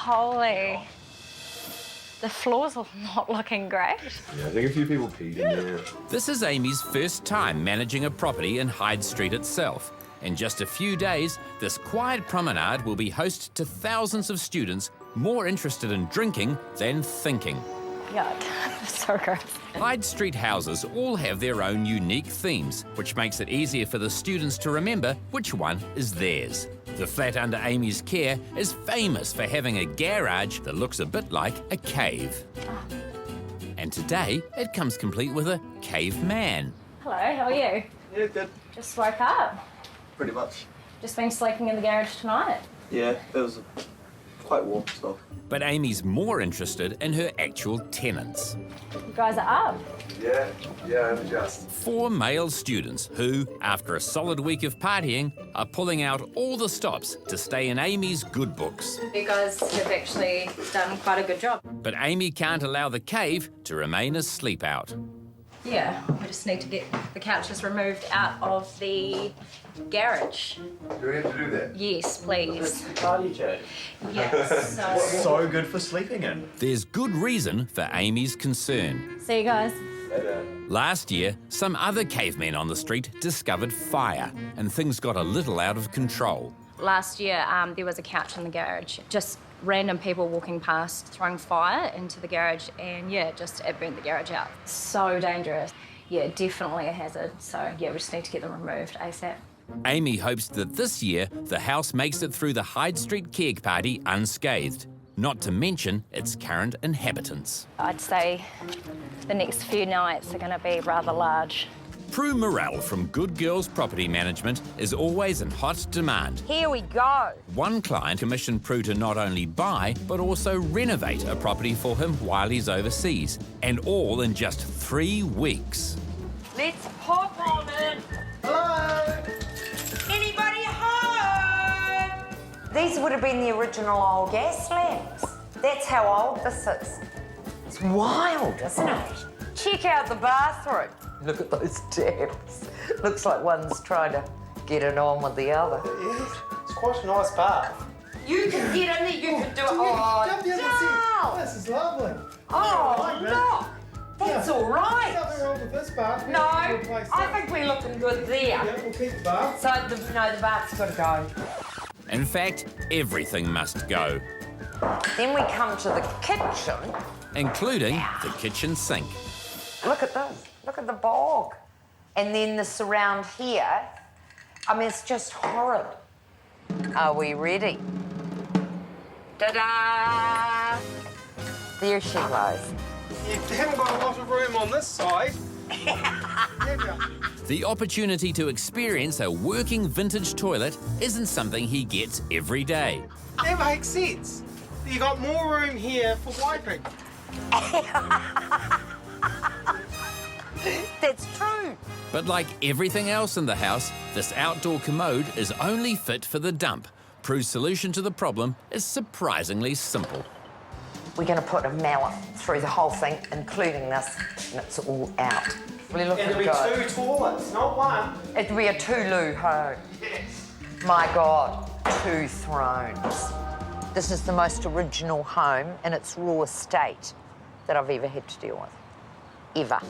holy. The floors are not looking great. Yeah, I think a few people peed in there. This is Amy's first time managing a property in Hyde Street itself. In just a few days, this quiet promenade will be host to thousands of students more interested in drinking than thinking. Yuck, so gross. Hyde Street houses all have their own unique themes, which makes it easier for the students to remember which one is theirs. The flat under Amy's care is famous for having a garage that looks a bit like a cave. And today, it comes complete with a caveman. Hello, how are you? Yeah, good. Just woke up. Pretty much. Just been sleeping in the garage tonight. Yeah, it was quite warm, so. But Amy's more interested in her actual tenants. You guys are up. Yeah, I'm just. 4 male students who, after a solid week of partying, are pulling out all the stops to stay in Amy's good books. You guys have actually done quite a good job. But Amy can't allow the cave to remain a sleep out. Yeah, we just need to get the couches removed out of the garage. Do we have to do that? Yes, please. Party chat. Yes, so... So good for sleeping in. There's good reason for Amy's concern. See you guys. Last year, some other cavemen on the street discovered fire, and things got a little out of control. Last year, there was a couch in the garage. Just random people walking past, throwing fire into the garage, and yeah, it burnt the garage out. So dangerous. Yeah, definitely a hazard. So yeah, we just need to get them removed ASAP. Amy hopes that this year, the house makes it through the Hyde Street keg party unscathed, not to mention its current inhabitants. I'd say the next few nights are going to be rather large. Prue Morrell from Good Girls Property Management is always in hot demand. Here we go. One client commissioned Prue to not only buy, but also renovate a property for him while he's overseas, and all in just 3 weeks. Let's pop on in. Hello! Anybody home? These would have been the original old gas lamps. That's how old this is. It's wild, isn't it? Check out the bathroom. Look at those taps. Looks like one's trying to get it on with the other. Yeah, it's quite a nice bath. You can get in there, you can do it. Jump the other Oh, seat. This is lovely. oh, look. That's all right. There's nothing wrong with this bath. No, We'll replace I that. think we're looking good there. Yeah, we'll keep the bath. So, the bath's got to go. In fact, everything must go, Then we come to the kitchen. including the kitchen sink. Look at this. Look at the bog. And then the surround here. I mean, it's just horrid. Are we ready? Ta-da! There she was. You haven't got a lot of room on this side. Have you? The opportunity to experience a working vintage toilet isn't something he gets every day. That makes sense. You got more room here for wiping. That's true. But like everything else in the house, this outdoor commode is only fit for the dump. Prue's solution to the problem is surprisingly simple. We're going to put a mallet through the whole thing, including this, and it's all out. We're looking It'll be good. 2 toilets, not 1. It'll be a two-loo home. Yes. My God, 2 thrones. This is the most original home in its raw state that I've ever had to deal with. Ever.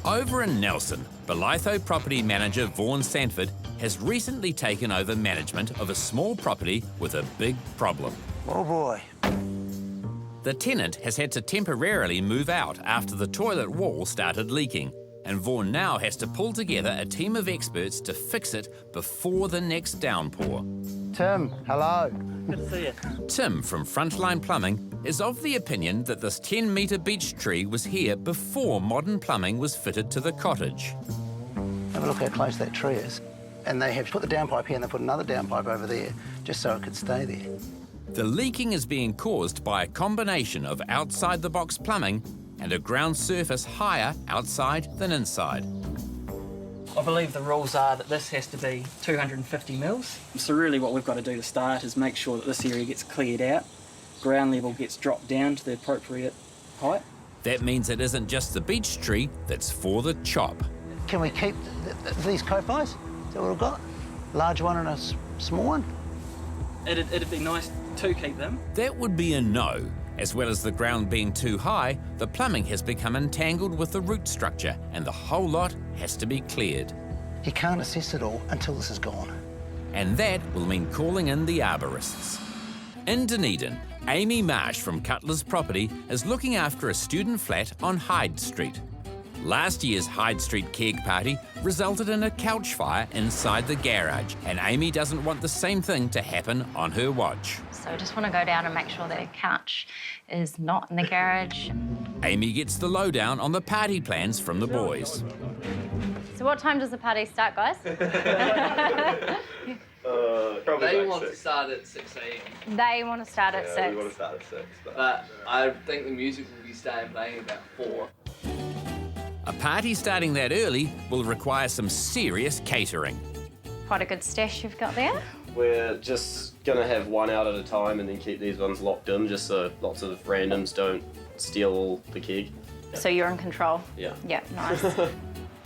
Over in Nelson, Belitho property manager Vaughan Sanford has recently taken over management of a small property with a big problem. Oh boy. The tenant has had to temporarily move out after the toilet wall started leaking, and Vaughan now has to pull together a team of experts to fix it before the next downpour. Tim, hello. Good to see you. Tim from Frontline Plumbing is of the opinion that this 10-metre beech tree was here before modern plumbing was fitted to the cottage. Have a look how close that tree is. And they have put the downpipe here and they put another downpipe over there just so it could stay there. The leaking is being caused by a combination of outside-the-box plumbing and a ground surface higher outside than inside. I believe the rules are that this has to be 250 mils. So really what we've got to do to start is make sure that this area gets cleared out, ground level gets dropped down to the appropriate height. That means it isn't just the beech tree that's for the chop. Can we keep these kopais? Is that what we've got? Large one and a small one? It'd be nice to keep them. That would be a no. As well as the ground being too high, the plumbing has become entangled with the root structure and the whole lot has to be cleared. You can't assess it all until this is gone. And that will mean calling in the arborists. In Dunedin, Amy Marsh from Cutler's Property is looking after a student flat on Hyde Street. Last year's Hyde Street keg party resulted in a couch fire inside the garage, and Amy doesn't want the same thing to happen on her watch. So I just want to go down and make sure the couch is not in the garage. Amy gets the lowdown on the party plans from the boys. So what time does the party start, guys? They want to start at 6 a.m. They want to start at 6. We want to start at 6. But I think the music will be starting playing about 4. A party starting that early will require some serious catering. Quite a good stash you've got there. We're just gonna have one out at a time and then keep these ones locked in just so lots of randoms don't steal all the keg. So you're in control? Yeah. Yeah, nice.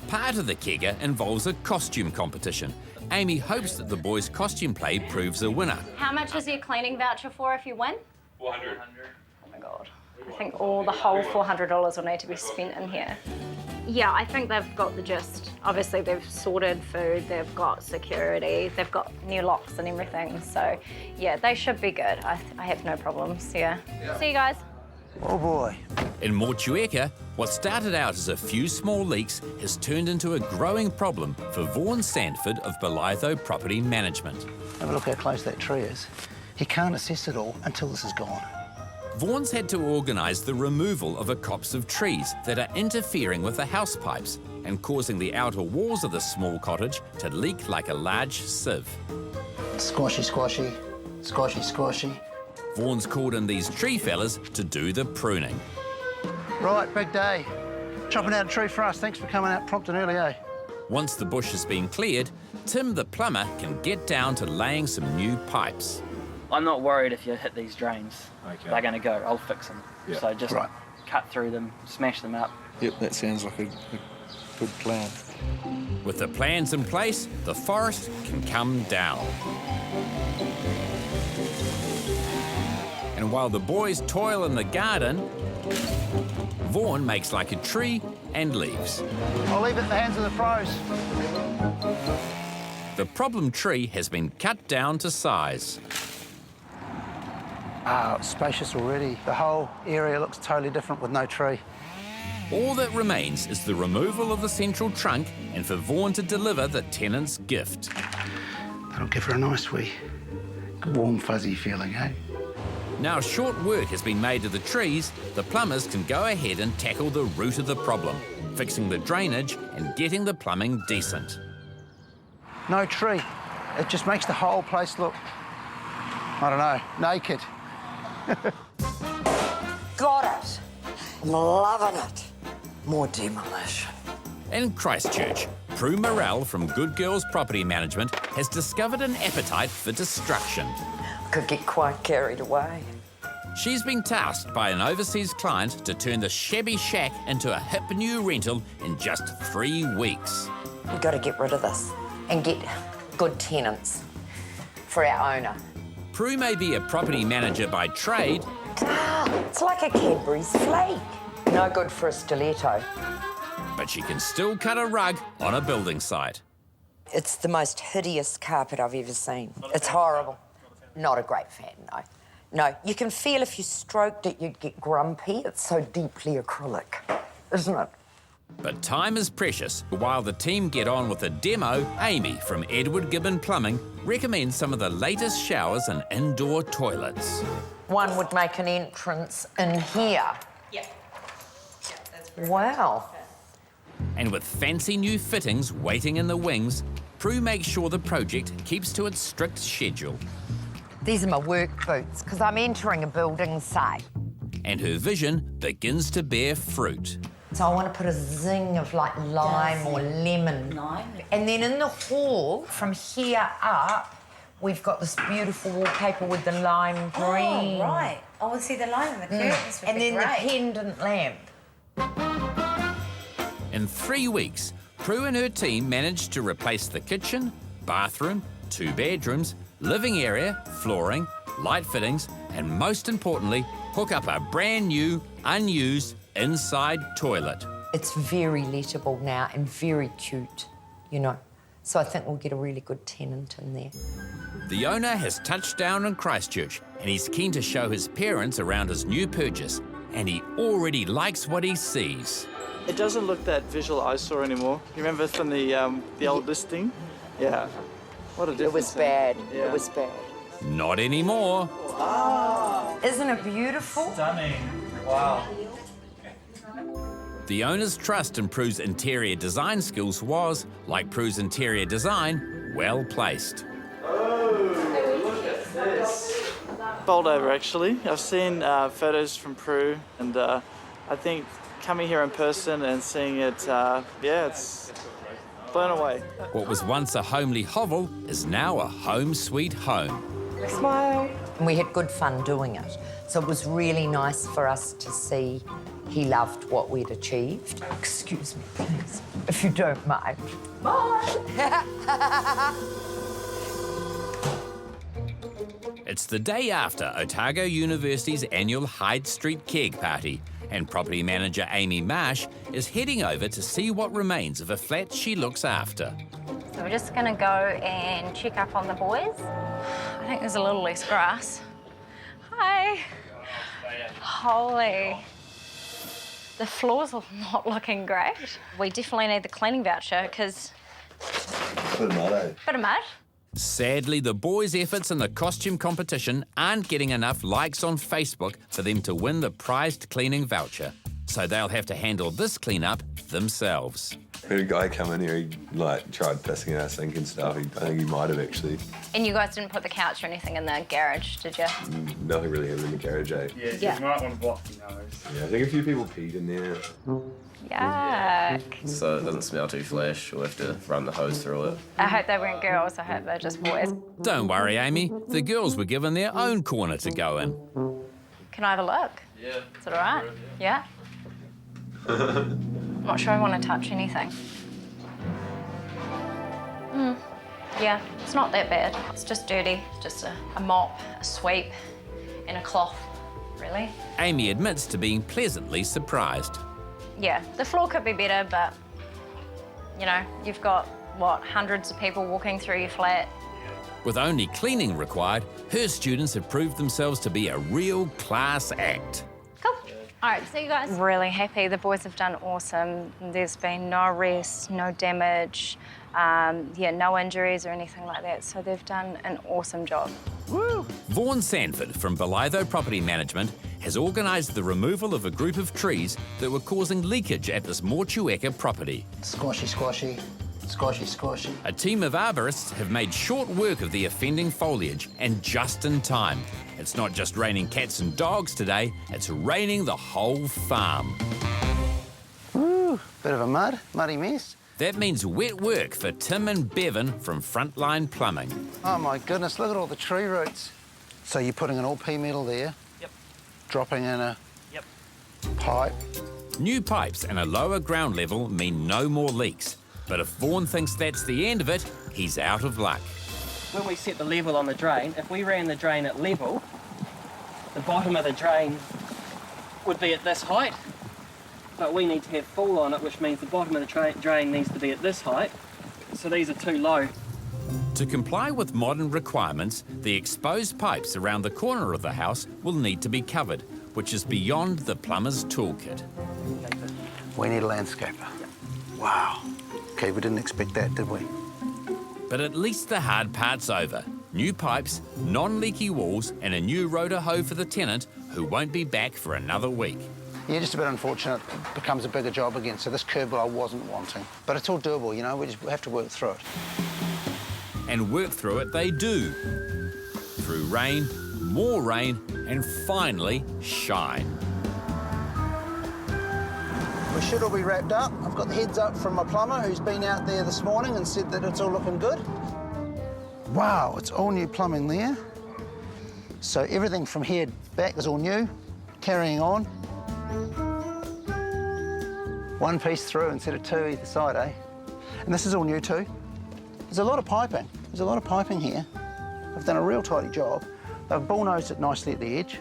Part of the kegger involves a costume competition. Amy hopes that the boys' costume play proves a winner. How much is your cleaning voucher for if you win? 400. Oh my God. I think the whole $400 will need to be spent in here. Yeah, I think they've got the gist. Obviously, they've sorted food, they've got security, they've got new locks and everything. So, yeah, they should be good. I have no problems, yeah. See you guys. Oh boy. In Motueka, what started out as a few small leaks has turned into a growing problem for Vaughan Sandford of Belitho Property Management. Have a look how close that tree is. You can't assess it all until this is gone. Vaughan's had to organise the removal of a copse of trees that are interfering with the house pipes and causing the outer walls of the small cottage to leak like a large sieve. Squashy, squashy, squashy, squashy. Vaughan's called in these tree fellas to do the pruning. Right, big day. Chopping out a tree for us. Thanks for coming out prompt and early, eh? Once the bush has been cleared, Tim the plumber can get down to laying some new pipes. I'm not worried if you hit these drains. Okay. They're going to go. I'll fix them. Yeah. So just Right. cut through them, smash them up. Yep, that sounds like a good plan. With the plans in place, the forest can come down. And while the boys toil in the garden, Vaughan makes like a tree and leaves. I'll leave it in the hands of the pros. The problem tree has been cut down to size. Ah, it's spacious already. The whole area looks totally different with no tree. All that remains is the removal of the central trunk and for Vaughan to deliver the tenant's gift. That'll give her a nice wee warm, fuzzy feeling, eh? Now short work has been made of the trees, the plumbers can go ahead and tackle the root of the problem, fixing the drainage and getting the plumbing decent. No tree. It just makes the whole place look, I don't know, naked. Got it. I'm loving it. More demolition. In Christchurch, Prue Morrell from Good Girls Property Management has discovered an appetite for destruction. Could get quite carried away. She's been tasked by an overseas client to turn the shabby shack into a hip new rental in just 3 weeks. We've got to get rid of this and get good tenants for our owner. Prue may be a property manager by trade, It's like a Cadbury's flake. No good for a stiletto. but she can still cut a rug on a building site. It's the most hideous carpet I've ever seen. It's horrible. Not a great fan, no. No, you can feel if you stroked it, you'd get grumpy. It's so deeply acrylic, isn't it? But time is precious. While the team get on with the demo, Amy from Edward Gibbon Plumbing recommends some of the latest showers and indoor toilets. One would make an entrance in here. Yeah. Wow. And with fancy new fittings waiting in the wings, Prue makes sure the project keeps to its strict schedule. These are my work boots, because I'm entering a building site. And her vision begins to bear fruit. So I want to put a zing of like lime or lemon. Lime. And then in the hall, from here up, we've got this beautiful wallpaper with the lime green. Oh, right. I will see the line and the curtains would And be then great. the pendant lamp. In 3 weeks, Prue and her team managed to replace the kitchen, bathroom, 2 bedrooms, living area, flooring, light fittings, and most importantly, hook up a brand new, unused inside toilet. It's very lettable now and very cute, you know. So I think we'll get a really good tenant in there. The owner has touched down in Christchurch and he's keen to show his parents around his new purchase, and he already likes what he sees. It doesn't look that visual eyesore anymore. You remember from the old listing? Yeah. What a difference. It was bad. Yeah. It was bad. Not anymore. Oh, isn't it beautiful? Stunning. Wow. The owner's trust in Prue's interior design skills was, like Prue's interior design, well placed. Oh, look at this. Bowled over, actually. I've seen photos from Prue, and I think coming here in person and seeing it, yeah, it's blown away. What was once a homely hovel is now a home sweet home. Smile. And we had good fun doing it. So it was really nice for us to see he loved what we'd achieved. Excuse me, please, if you don't mind. Bye. It's the day after Otago University's annual Hyde Street Keg Party, and property manager Amy Marsh is heading over to see what remains of a flat she looks after. So we're just going to go and check up on the boys. I think there's a little less grass. Hi. Holy. The floor's not looking great. We definitely need the cleaning voucher because... Bit of mud, eh? Bit of mud. Sadly, the boys' efforts in the costume competition aren't getting enough likes on Facebook for them to win the prized cleaning voucher. So they'll have to handle this cleanup themselves. We had a guy come in here, he tried pissing in our sink and stuff. I think he might have actually. And you guys didn't put the couch or anything in the garage, did you? Nothing really happened in the garage, eh? Yeah, you might want to block your nose. Yeah, I think a few people peed in there. Yuck. So it doesn't smell too fresh. We'll have to run the hose through it. I hope they weren't girls. I hope they're just boys. Don't worry, Amy. The girls were given their own corner to go in. Can I have a look? Yeah. Is it all right? Yeah? I'm not sure I want to touch anything. Yeah, it's not that bad. It's just dirty. Just a mop, a sweep, and a cloth, really. Amy admits to being pleasantly surprised. Yeah, the floor could be better, but, you know, you've got, what, hundreds of people walking through your flat. With only cleaning required, her students have proved themselves to be a real class act. Cool. All right, see you guys. Really happy. The boys have done awesome. There's been no arrests, no damage, no injuries or anything like that. So they've done an awesome job. Woo! Vaughan Sanford from Belitho Property Management has organised the removal of a group of trees that were causing leakage at this Motueka property. Squashy, squashy, squashy, squashy. A team of arborists have made short work of the offending foliage, and just in time. It's not just raining cats and dogs today, it's raining the whole farm. Woo, bit of a muddy mess. That means wet work for Tim and Bevan from Frontline Plumbing. Oh my goodness, look at all the tree roots. So you're putting an all-P metal there? Yep. Dropping in a Yep. pipe. New pipes and a lower ground level mean no more leaks. But if Vaughan thinks that's the end of it, he's out of luck. When we set the level on the drain, if we ran the drain at level, the bottom of the drain would be at this height, but we need to have full on it, which means the bottom of the drain needs to be at this height, so these are too low. To comply with modern requirements, the exposed pipes around the corner of the house will need to be covered, which is beyond the plumber's toolkit. We need a landscaper. Wow. Okay, we didn't expect that, did we? But at least the hard part's over. New pipes, non-leaky walls, and a new rotor hoe for the tenant, who won't be back for another week. Yeah, just a bit unfortunate. It becomes a bigger job again, so this curb I wasn't wanting. But it's all doable, you know, we have to work through it. And work through it they do. Through rain, more rain, and finally, shine. We should all be wrapped up. I've got the heads up from my plumber who's been out there this morning and said that it's all looking good. Wow, it's all new plumbing there. So everything from here back is all new. Carrying on. One piece through instead of two either side, eh? And this is all new too. There's a lot of piping. There's a lot of piping here. I've done a real tidy job. They've bullnosed it nicely at the edge.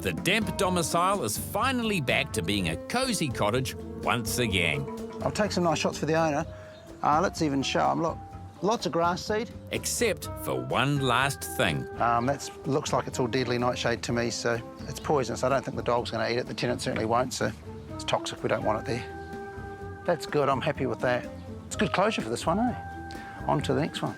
The damp domicile is finally back to being a cosy cottage once again. I'll take some nice shots for the owner. Let's even show them. Look, lots of grass seed. Except for one last thing. That looks like it's all deadly nightshade to me, so it's poisonous. I don't think the dog's going to eat it. The tenant certainly won't, so it's toxic. We don't want it there. That's good. I'm happy with that. It's good closure for this one, eh? On to the next one.